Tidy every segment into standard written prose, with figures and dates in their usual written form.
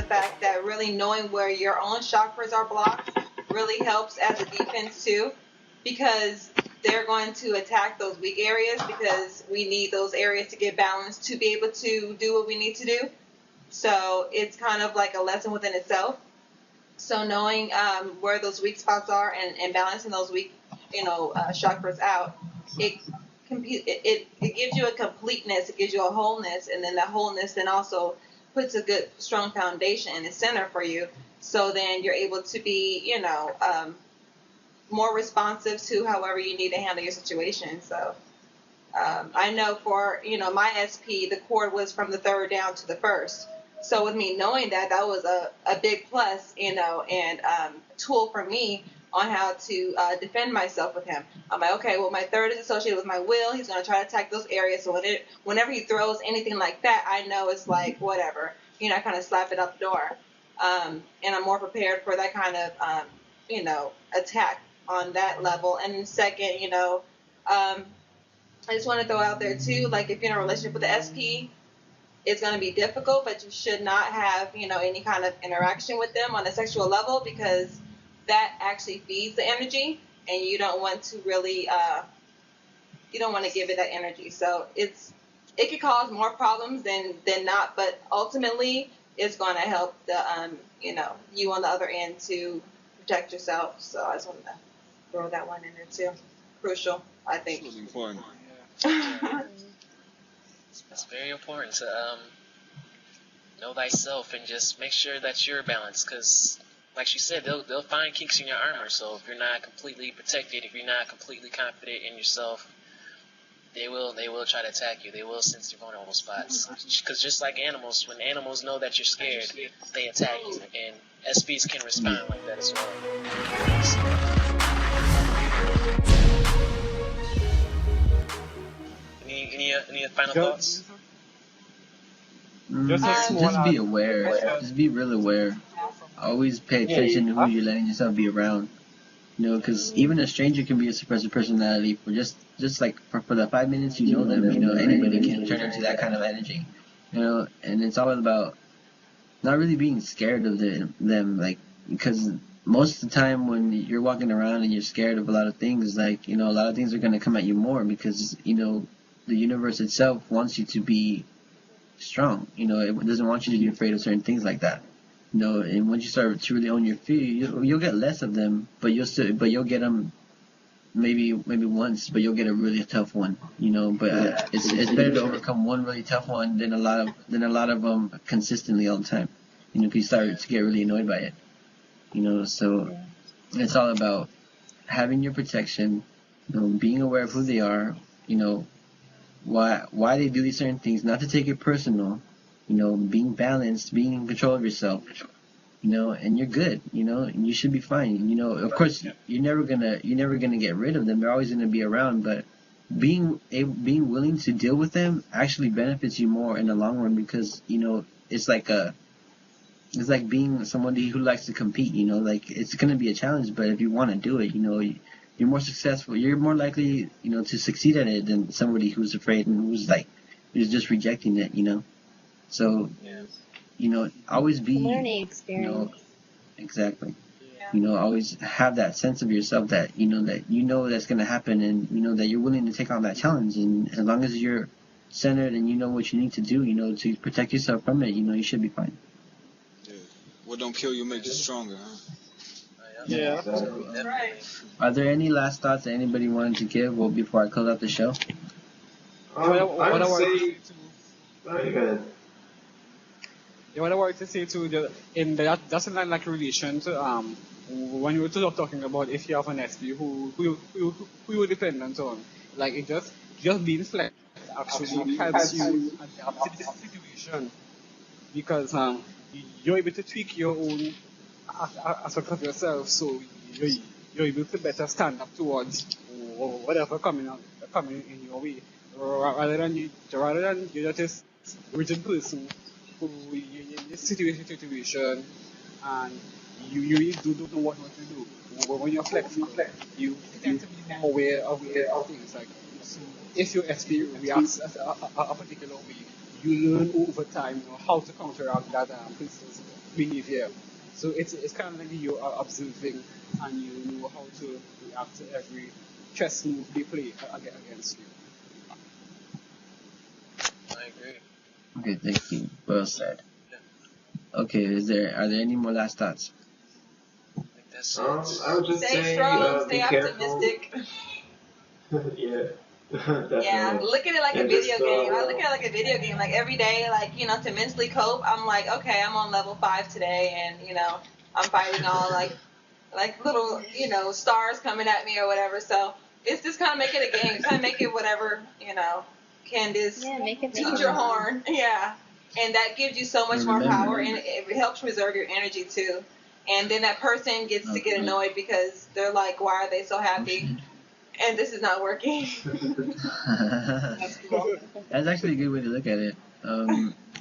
the fact that really knowing where your own chakras are blocked really helps as a defense too, because they're going to attack those weak areas because we need those areas to get balanced to be able to do what we need to do. So it's kind of like a lesson within itself. So knowing where those weak spots are and balancing those weak, chakras out, it gives you a completeness, it gives you a wholeness, and then that wholeness then also puts a good, strong foundation in the center for you. So then you're able to be, more responsive to however you need to handle your situation. So I know for, my SP, the cord was from the third down to the first. So with me knowing that, that was a big plus, and tool for me on how to defend myself with him. I'm like, okay, well, my third is associated with my will. He's going to try to attack those areas. So whenever he throws anything like that, I know it's like, whatever, I kind of slap it out the door. And I'm more prepared for that kind of, attack on that level. And second, I just want to throw out there too, like if you're in a relationship with the SP, it's going to be difficult, but you should not have, any kind of interaction with them on a sexual level, because that actually feeds the energy, and you don't want to really, you don't want to give it that energy. So it could cause more problems than not, but ultimately it's going to help the, you on the other end to protect yourself. So I just wanted to throw that one in there too. Crucial, I think. It's important. Yeah. It's very important to know thyself and just make sure that you're balanced, because like she said, they'll find kinks in your armor. So if you're not completely protected, if you're not completely confident in yourself, they will try to attack you. They will sense your vulnerable spots, because just like animals, when animals know that you're scared, they attack you, and SPs can respond like that as well. Any final thoughts? Just be aware. Just be real aware. Always pay attention to who you're letting yourself be around. Because even a stranger can be a suppressive personality for just like for the 5 minutes you know them. Anybody can turn into that kind of energy. And it's all about not really being scared of them, like, because most of the time when you're walking around and you're scared of a lot of things, like, a lot of things are going to come at you more, because the universe itself wants you to be strong. It doesn't want you to be afraid of certain things like that. And once you start to really own your fear, you'll get less of them, but you'll get them maybe once, but you'll get a really tough one. But it's better to overcome one really tough one than a lot of them consistently all the time. Because you start to get really annoyed by it. So it's all about having your protection, being aware of who they are, why they do these certain things, not to take it personal, being balanced, being in control of yourself, and you're good, and you should be fine. Of course, you're never gonna get rid of them. They're always gonna be around, but being willing to deal with them actually benefits you more in the long run, because it's like being somebody who likes to compete. Like, it's gonna be a challenge, but if you want to do it, you're more successful. You're more likely, to succeed at it than somebody who's afraid and who's just rejecting it. So, always be learning experience. Exactly. Always have that sense of yourself that that's going to happen, and that you're willing to take on that challenge. And as long as you're centered and you know what you need to do, to protect yourself from it, you should be fine. Yeah. What don't kill you makes you stronger, huh? Yeah. Right. Are there any last thoughts that anybody wanted to give before I close out the show? I would say. Go ahead. Yeah, what I wanted to say too, that's in like relation to when you were talking about if you have an SP who you're dependent on, like it just being flex actually helps you adapt to the situation, because you're able to tweak your own aspect of yourself, so you're able to better stand up towards whatever coming in your way, rather than you're just a rigid person who you're in this situation and you really don't know what to do. When you're flexible, you tend to be more aware of things. Like, so if your SP reacts a particular way, you learn over time how to counteract that behavior. So it's kind of like you are observing and you know how to react to every chess move they play against you. I agree. Okay, thank you. Well said. Yeah. Okay, are there any more last thoughts? I think that's it. I would just Stay say, strong, be stay careful. optimistic. Yeah, definitely. Yeah, look at it like a And video just, game. I look at it like a video game. Like every day, like, you know, to mentally cope, I'm like, okay, I'm on level 5 today, and, you know, I'm fighting all like little, you know, stars coming at me or whatever. So it's just kind of make it a game. Kind of make it whatever, you know, Candace. Yeah, make it Toot your horn. Yeah. And that gives you so much more power, and it helps reserve your energy too. And then that person gets to get annoyed because they're like, why are they so happy? And this is not working. That's actually a good way to look at it. A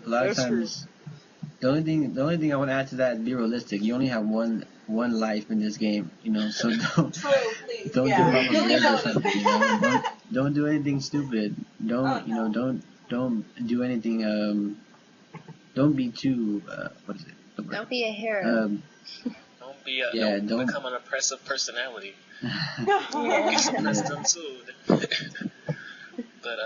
lot of That's true. times, the only thing I want to add to that is be realistic. You only have one life in this game, you know. So don't True, please. don't Yeah. give up on Really the know other something. You know? Don't do anything stupid. Don't you know? Don't do anything. Don't be too what is it? Don't be a hero. Don't become an oppressive personality. Yeah. Express them too. But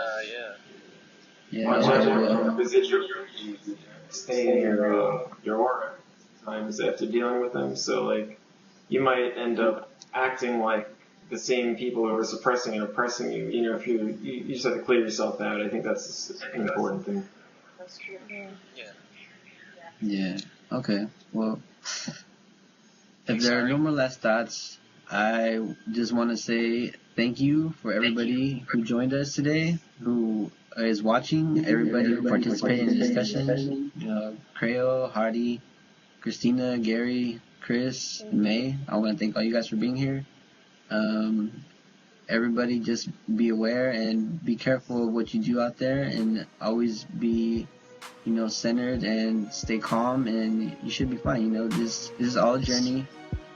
yeah. Watch Yeah. out, visit your energies. Stay in your aura times after dealing with them. So like, you might end up acting like the same people who are suppressing and oppressing you. You know, if you just have to clear yourself out. I think that's an important thing. That's true. Yeah. Yeah. Okay. Well, if there are no more last thoughts, I just want to say thank you for everybody who joined us today, who is watching, everybody who participated in the discussion. Creo, Hardy, Christina, Gary, Chris, and May. I want to thank all you guys for being here. Everybody just be aware and be careful of what you do out there, and always be, you know, centered and stay calm, and you should be fine. You know, this is all a journey.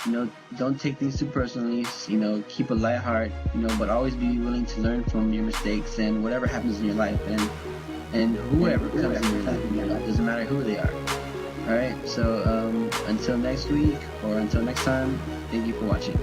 You know, don't take things too personally. You know, keep a light heart. You know, but always be willing to learn from your mistakes and whatever happens in your life, and whoever comes in your life. You know, it doesn't matter who they are. All right. So until next week or until next time, thank you for watching.